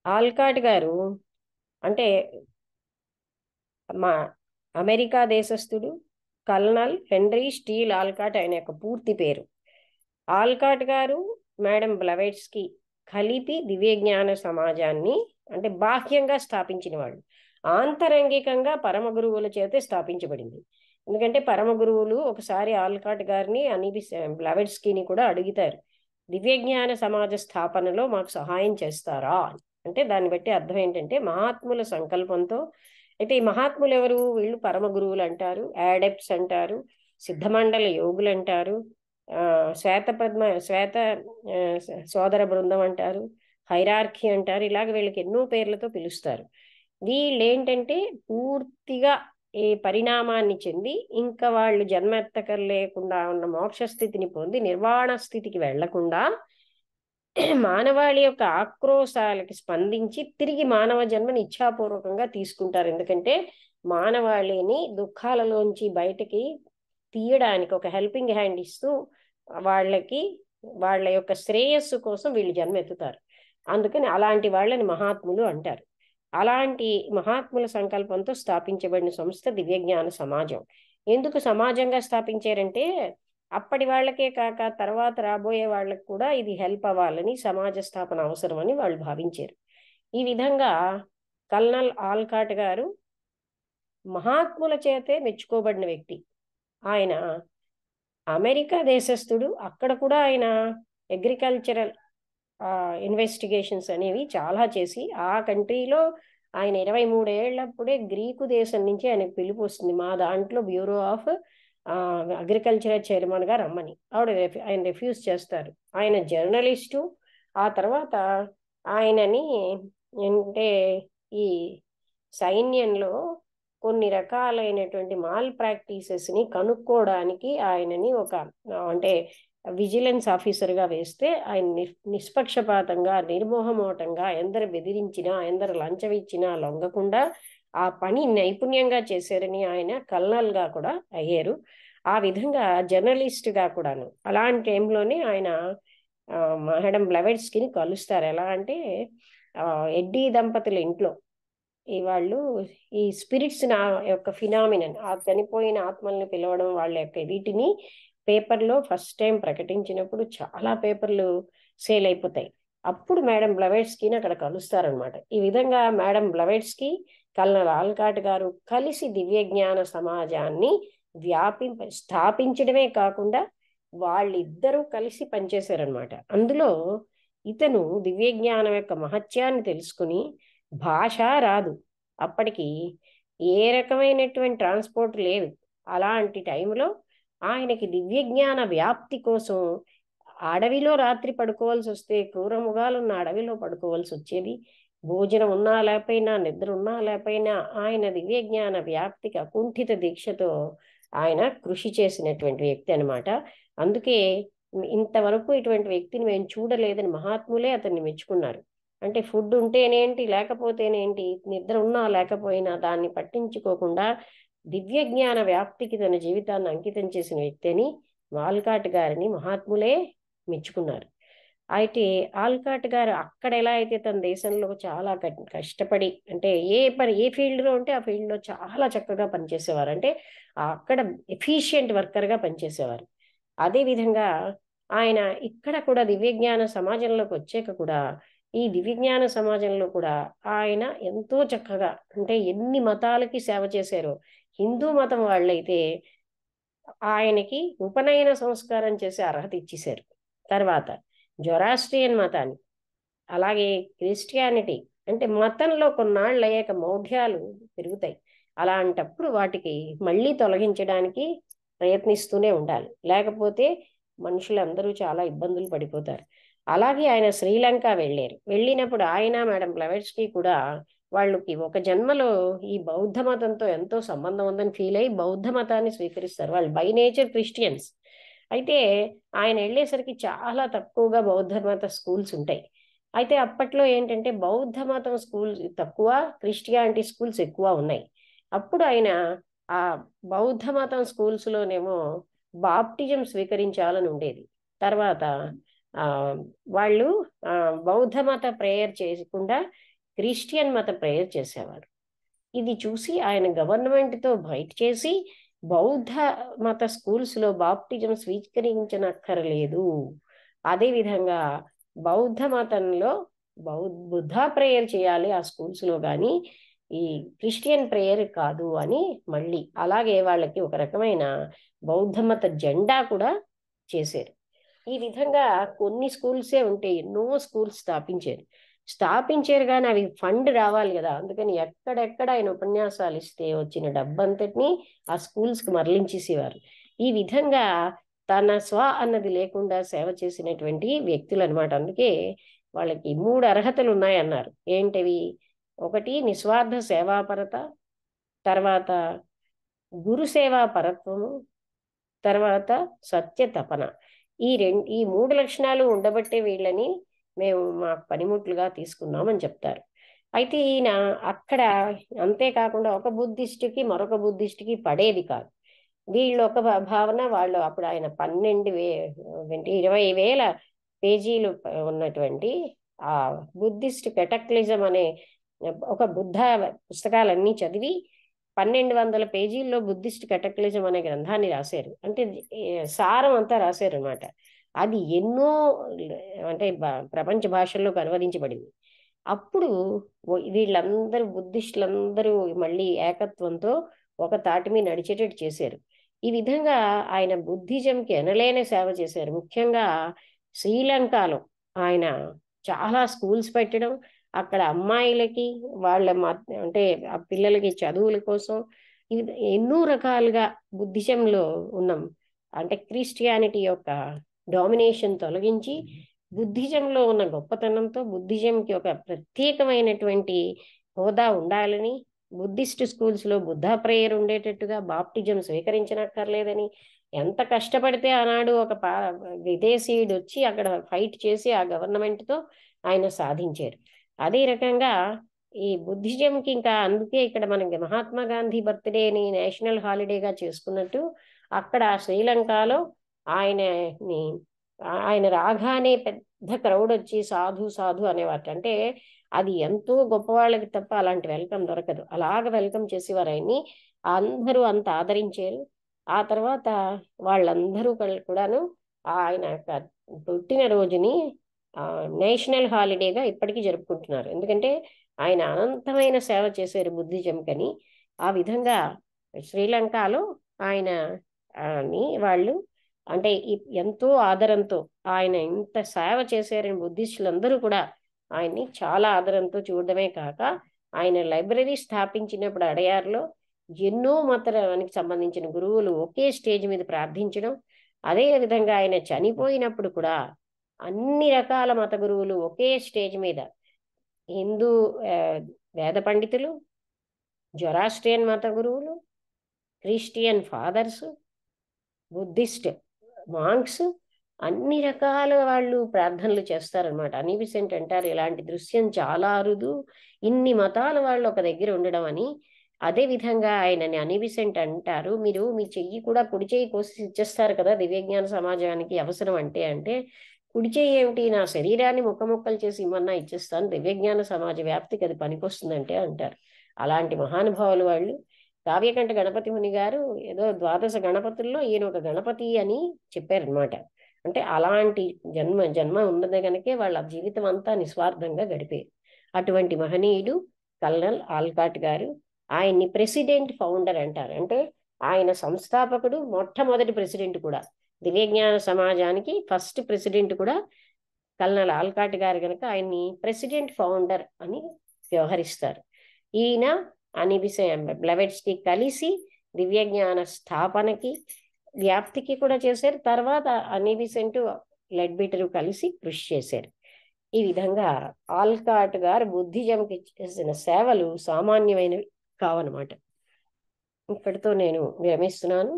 Allcott గారు అంటే మా అమెరికా దేశస్థుడు కల్నల్ హెన్రీ స్టీల్ ఆల్కాట్ ఆయన యొక్క పూర్తి పేరు. ఆల్కాట్ గారు మేడం బ్లవెట్స్కి కలిపి దివ్యజ్ఞాన సమాజాన్ని అంటే బాహ్యంగా స్థాపించిన వాళ్ళు. ఆంతరంగికంగా పరమ గురువుల చేతే స్థాపించబడింది. ఎందుకంటే పరమ గురువులు ఒకసారి ఆల్కాట్ గారిని బ్లవెట్స్కీని కూడా అడుగుతారు, దివ్యజ్ఞాన సమాజ స్థాపనలో మాకు సహాయం చేస్తారా అంటే దాన్ని బట్టి అర్థం ఏంటంటే మహాత్ముల సంకల్పంతో. అయితే ఈ మహాత్ములు ఎవరు? వీళ్ళు పరమ గురువులు అంటారు, యాడెప్ట్స్ అంటారు, సిద్ధమండల యోగులు అంటారు, శ్వేత సోదర బృందం అంటారు, హైరార్కీ అంటారు. ఇలాగ వీళ్ళకి ఎన్నో పేర్లతో పిలుస్తారు. వీళ్ళు ఏంటంటే పూర్తిగా ఈ పరిణామాన్ని చెంది ఇంకా వాళ్ళు జన్మెత్తకలు లేకుండా ఉన్న మోక్ష స్థితిని పొంది నిర్వాణ స్థితికి వెళ్లకుండా మానవాళి యొక్క ఆక్రోశాలకి స్పందించి తిరిగి మానవ జన్మని ఇచ్ఛాపూర్వకంగా తీసుకుంటారు. ఎందుకంటే మానవాళిని దుఃఖాలలోంచి బయటకి తీయడానికి ఒక హెల్పింగ్ హ్యాండ్ ఇస్తూ వాళ్ళకి వాళ్ళ యొక్క శ్రేయస్సు కోసం వీళ్ళు జన్మెత్తుతారు. అందుకని అలాంటి వాళ్ళని మహాత్ములు అంటారు. అలాంటి మహాత్ముల సంకల్పంతో స్థాపించబడిన సంస్థ దివ్యజ్ఞాన సమాజం. ఎందుకు సమాజంగా స్థాపించారంటే అప్పటి వాళ్ళకే కాక తర్వాత రాబోయే వాళ్ళకు కూడా ఇది హెల్ప్ అవ్వాలని, సమాజ స్థాపన అవసరమని వాళ్ళు భావించారు. ఈ విధంగా కల్నల్ ఆల్కాట్ గారు మహాత్ముల చేతే మెచ్చుకోబడిన వ్యక్తి. ఆయన అమెరికా దేశస్థుడు. అక్కడ కూడా ఆయన అగ్రికల్చరల్ ఇన్వెస్టిగేషన్స్ అనేవి చాలా చేసి ఆ కంట్రీలో ఆయన 23 ఏళ్లప్పుడే గ్రీకు దేశం నుంచి ఆయనకు పిలుపు వస్తుంది, మా దాంట్లో బ్యూరో ఆఫ్ అగ్రికల్చర్ చైర్మన్గా రమ్మని. ఆయన రిఫ్యూజ్ చేస్తారు. ఆయన జర్నలిస్టు. ఆ తర్వాత ఆయనని అంటే ఈ సైన్యంలో కొన్ని రకాలైనటువంటి మాల్ ప్రాక్టీసెస్ని కనుక్కోవడానికి ఆయనని ఒక అంటే విజిలెన్స్ ఆఫీసర్గా వేస్తే ఆయన నిష్పక్షపాతంగా నిర్మోహమోటంగా ఎందరు బెదిరించినా ఎందరు లంచం ఇచ్చినా లొంగకుండా ఆ పని నైపుణ్యంగా చేశారని ఆయన కల్నల్గా కూడా అయ్యారు. ఆ విధంగా జర్నలిస్ట్గా కూడాను. అలాంటి టైంలోనే ఆయన మేడం బ్లవెట్స్కీని కలుస్తారు. ఎలా అంటే ఎడ్డీ దంపతుల ఇంట్లో వాళ్ళు ఈ స్పిరిట్స్ యొక్క ఫినామినన్, ఆ చనిపోయిన ఆత్మల్ని పిలవడం వాళ్ళ యొక్క వీటిని పేపర్లో ఫస్ట్ టైం ప్రకటించినప్పుడు చాలా పేపర్లు సేల్ అయిపోతాయి. అప్పుడు మేడం బ్లవెట్స్కీని అక్కడ కలుస్తారనమాట. ఈ విధంగా మేడం బ్లవెట్స్కీ కల్నల్ ఆల్కాట్ గారు కలిసి దివ్యజ్ఞాన సమాజాన్ని స్థాపించడమే కాకుండా వాళ్ళిద్దరూ కలిసి పనిచేశారనమాట. అందులో ఇతను దివ్యజ్ఞానం యొక్క మహత్యాన్ని తెలుసుకుని, భాష రాదు అప్పటికి, ఏ రకమైనటువంటి ట్రాన్స్పోర్ట్ లేదు. అలాంటి టైంలో ఆయనకి దివ్యజ్ఞాన వ్యాప్తి కోసం అడవిలో రాత్రి పడుకోవాల్సి వస్తే క్రూరముగాలున్న అడవిలో పడుకోవాల్సి వచ్చేది. భోజనం ఉన్నా లేకపోయినా, నిద్ర ఉన్నా లేకపోయినా ఆయన దివ్యజ్ఞాన వ్యాప్తికి అకుంఠిత దీక్షతో ఆయన కృషి చేసినటువంటి వ్యక్తి అనమాట. అందుకే ఇంతవరకు ఇటువంటి వ్యక్తిని మేము చూడలేదని మహాత్ములే అతన్ని మెచ్చుకున్నారు. అంటే ఫుడ్ ఉంటేనేంటి లేకపోతేనేంటి, నిద్ర ఉన్నా లేకపోయినా దాన్ని పట్టించుకోకుండా దివ్యజ్ఞాన వ్యాప్తికి తన జీవితాన్ని అంకితం చేసిన వ్యక్తి అని ఆల్కాట్ గారిని మహాత్ములే మెచ్చుకున్నారు. అయితే ఆల్కాట్ గారు అక్కడ ఎలా అయితే తన దేశంలో చాలా కష్టపడి అంటే ఏ ఫీల్డ్లో ఉంటే ఆ ఫీల్డ్లో చాలా చక్కగా పనిచేసేవారు. అంటే అక్కడ ఎఫిషియెంట్ వర్కర్గా పనిచేసేవారు. అదేవిధంగా ఆయన ఇక్కడ కూడా దివ్యజ్ఞాన సమాజంలోకి వచ్చాక కూడా ఈ దివ్యజ్ఞాన సమాజంలో కూడా ఆయన ఎంతో చక్కగా అంటే ఎన్ని మతాలకి సేవ చేశారో. హిందూ మతం వాళ్ళైతే ఆయనకి ఉపనయన సంస్కారం చేసే అర్హత ఇచ్చేశారు. తర్వాత జొరాస్ట్రియన్ మతాన్ని, అలాగే క్రిస్టియానిటీ, అంటే మతంలో కొన్నాళ్ళు అయ్యాక మౌఢ్యాలు పెరుగుతాయి. అలాంటప్పుడు వాటికి మళ్ళీ తొలగించడానికి ప్రయత్నిస్తూనే ఉండాలి, లేకపోతే మనుషులందరూ చాలా ఇబ్బందులు పడిపోతారు. అలాగే ఆయన శ్రీలంక వెళ్ళారు. వెళ్ళినప్పుడు ఆయన మేడం బ్లవెట్స్కీ కూడా వాళ్ళకి ఒక జన్మలో ఈ బౌద్ధ మతంతో ఎంతో సంబంధం ఉందని ఫీల్ అయ్యి బౌద్ధ మతాన్ని స్వీకరిస్తారు. వాళ్ళు బై నేచర్ క్రిస్టియన్స్. అయితే ఆయన వెళ్ళేసరికి చాలా తక్కువగా బౌద్ధ మత స్కూల్స్ ఉంటాయి. అయితే అప్పట్లో ఏంటంటే బౌద్ధ మతం స్కూల్స్ తక్కువ, క్రిస్టియానిటీ స్కూల్స్ ఎక్కువ ఉన్నాయి. అప్పుడు ఆయన ఆ బౌద్ధ మతం స్కూల్స్లోనేమో బాప్టిజం స్వీకరించాలని ఉండేది. తర్వాత వాళ్ళు బౌద్ధ మత ప్రేయర్ చేయకుండా క్రిస్టియన్ మత ప్రేయర్ చేసేవారు. ఇది చూసి ఆయన గవర్నమెంట్తో ఫైట్ చేసి బౌద్ధ మత స్కూల్స్లో బాప్టిజం స్వీకరించనక్కర్లేదు, అదేవిధంగా బౌద్ధ మతంలో బుద్ధ ప్రేయర్ చేయాలి ఆ స్కూల్స్లో, కానీ ఈ క్రిస్టియన్ ప్రేయర్ కాదు అని మళ్ళీ అలాగే వాళ్ళకి ఒక రకమైన బౌద్ధ మత జెండా కూడా చేశారు. ఈ విధంగా కొన్ని స్కూల్సే ఉంటే ఎన్నో స్కూల్స్ స్థాపించారు కానీ అవి ఫండ్ రావాలి కదా, అందుకని ఎక్కడెక్కడ ఆయన ఉపన్యాసాలు ఇస్తే వచ్చిన డబ్బంతటిని ఆ స్కూల్స్కి మరలించేసేవారు. ఈ విధంగా తన స్వ అన్నది లేకుండా సేవ చేసినటువంటి వ్యక్తులు అనమాట. అందుకే వాళ్ళకి 3 అర్హతలు ఉన్నాయన్నారు. ఏంటివి? ఒకటి నిస్వార్థ సేవాపరత, తర్వాత గురు సేవా పరత్వము, తర్వాత సత్య తపన. ఈ 3 లక్షణాలు ఉండబట్టే వీళ్ళని మేము మా పనిముట్లుగా తీసుకున్నామని చెప్తారు. అయితే ఈయన అక్కడ అంతేకాకుండా ఒక బుద్ధిస్టుకి మరొక బుద్ధిస్టుకి పడేది కాదు. వీళ్ళు ఒక భావన, వాళ్ళు అప్పుడు ఆయన 20,000 పేజీలు ఉన్నటువంటి ఆ బుద్ధిస్ట్ కెటక్లిజం అనే ఒక బుద్ధ పుస్తకాలన్నీ చదివి 1200 పేజీల్లో బుద్ధిస్ట్ కెటక్లిజం అనే గ్రంథాన్ని రాశారు. అంటే సారం అంతా రాశారు అనమాట. అది ఎన్నో అంటే ప్రపంచ భాషల్లోకి అనువదించబడింది. అప్పుడు వీళ్ళందరూ బుద్ధిస్టులందరూ మళ్ళీ ఏకత్వంతో ఒక తాటి మీద నడిచేటట్టు చేశారు. ఈ విధంగా ఆయన బుద్ధిజంకి ఎనలేని సేవ చేశారు. ముఖ్యంగా శ్రీలంకలో ఆయన చాలా స్కూల్స్ పెట్టడం, అక్కడ అమ్మాయిలకి వాళ్ళ అంటే ఆ పిల్లలకి చదువుల కోసం ఎన్నో రకాలుగా బుద్ధిజంలో ఉన్నాం అంటే క్రిస్టియానిటీ యొక్క డామినేషన్ తొలగించి బుద్ధిజంలో ఉన్న గొప్పతనంతో బుద్ధిజంకి ఒక ప్రత్యేకమైనటువంటి హోదా ఉండాలని, బుద్ధిస్ట్ స్కూల్స్లో బుద్ధ ప్రేయర్ ఉండేటట్టుగా, బాప్టిజం స్వీకరించనక్కర్లేదని ఎంత కష్టపడితే ఆనాడు ఒక విదేశీయుడు వచ్చి అక్కడ ఫైట్ చేసి ఆ గవర్నమెంట్తో ఆయన సాధించారు. అదే రకంగా ఈ బుద్ధిజంకి ఇంకా అందుకే ఇక్కడ మనకి మహాత్మా గాంధీ బర్త్డేని నేషనల్ హాలిడేగా చేసుకున్నట్టు అక్కడ శ్రీలంకలో ఆయన రాగానే పెద్ద క్రౌడ్ వచ్చి సాధు సాధు అనేవారు. అంటే అది ఎంతో గొప్పవాళ్ళకి తప్ప అలాంటి వెల్కమ్ దొరకదు. అలాగ వెల్కమ్ చేసేవారు ఆయన్ని. అందరూ అంత ఆదరించారు. ఆ తర్వాత వాళ్ళందరూ కూడాను ఆయన పుట్టినరోజుని నేషనల్ హాలిడేగా ఇప్పటికీ జరుపుకుంటున్నారు. ఎందుకంటే ఆయన అనంతమైన సేవ చేశారు బుద్ధిజంకని. ఆ విధంగా శ్రీలంకలో ఆయన వాళ్ళు అంటే ఎంతో ఆదరంతో ఆయన ఇంత సేవ చేశారని బుద్ధిస్టులందరూ కూడా ఆయన్ని చాలా ఆదరంతో చూడడమే కాక ఆయన లైబ్రరీ స్థాపించినప్పుడు అడయార్లో ఎన్నో మతానికి సంబంధించిన గురువులు ఒకే స్టేజ్ మీద ప్రార్థించడం, అదే విధంగా ఆయన చనిపోయినప్పుడు కూడా అన్ని రకాల మత గురువులు ఒకే స్టేజ్ మీద, హిందూ వేద పండితులు, జొరాస్ట్రియన్ మత గురువులు, క్రిస్టియన్ ఫాదర్స్, బుద్ధిస్ట్ మాంక్స్, అన్ని రకాల వాళ్ళు ప్రార్థనలు చేస్తారనమాట. అని విసెంట్ అంటారు ఇలాంటి దృశ్యం చాలా అరుదు, ఇన్ని మతాల వాళ్ళు ఒక దగ్గర ఉండడం అని. అదే విధంగా ఆయనని అని విసెంట్ అంటారు, మీరు మీ చెయ్యి కూడా కుడి చెయ్యి కోసి ఇచ్చేస్తారు కదా దివ్యజ్ఞాన సమాజానికి అవసరం అంటే కుడి చెయ్యి ఏమిటి, నా శరీరాన్ని ముక్కముక్కలు చేసి ఇమ్మన్నా ఇచ్చేస్తాను, దివ్యజ్ఞాన సమాజ వ్యాప్తికి అది పనికొస్తుందంటే అంటారు. అలాంటి మహానుభావులు వాళ్ళు. కావ్యకంఠ గణపతి ముని గారు ఏదో 12 గణపతుల్లో ఈయన ఒక గణపతి అని చెప్పారనమాట. అంటే అలాంటి జన్మ ఉన్నది కనుకే వాళ్ళ జీవితం అంతా నిస్వార్థంగా గడిపారు. అటువంటి మహనీయుడు కల్నల్ ఆల్కాట్ గారు. ఆయన్ని ప్రెసిడెంట్ ఫౌండర్ అంటారు. అంటే ఆయన సంస్థాపకుడు, మొట్టమొదటి ప్రెసిడెంట్ కూడా. దివ్యజ్ఞాన సమాజానికి ఫస్ట్ ప్రెసిడెంట్ కూడా కల్నల్ ఆల్కాట్ గారు కనుక ఆయన్ని ప్రెసిడెంట్ ఫౌండర్ అని వ్యవహరిస్తారు. ఈయన బ్లెవెట్స్కి కలిసి దివ్యజ్ఞాన స్థాపనకి వ్యాప్తికి కూడా చేశారు. తర్వాత అని విసెంట్ లెడ్బిటరు కలిసి కృషి చేశారు. ఈ విధంగా ఆల్కాట్ గారు బుద్ధిజంకి చేసిన సేవలు సామాన్యమైనవి కావన్నమాట. ఇక్కడితో నేను విరమిస్తున్నాను.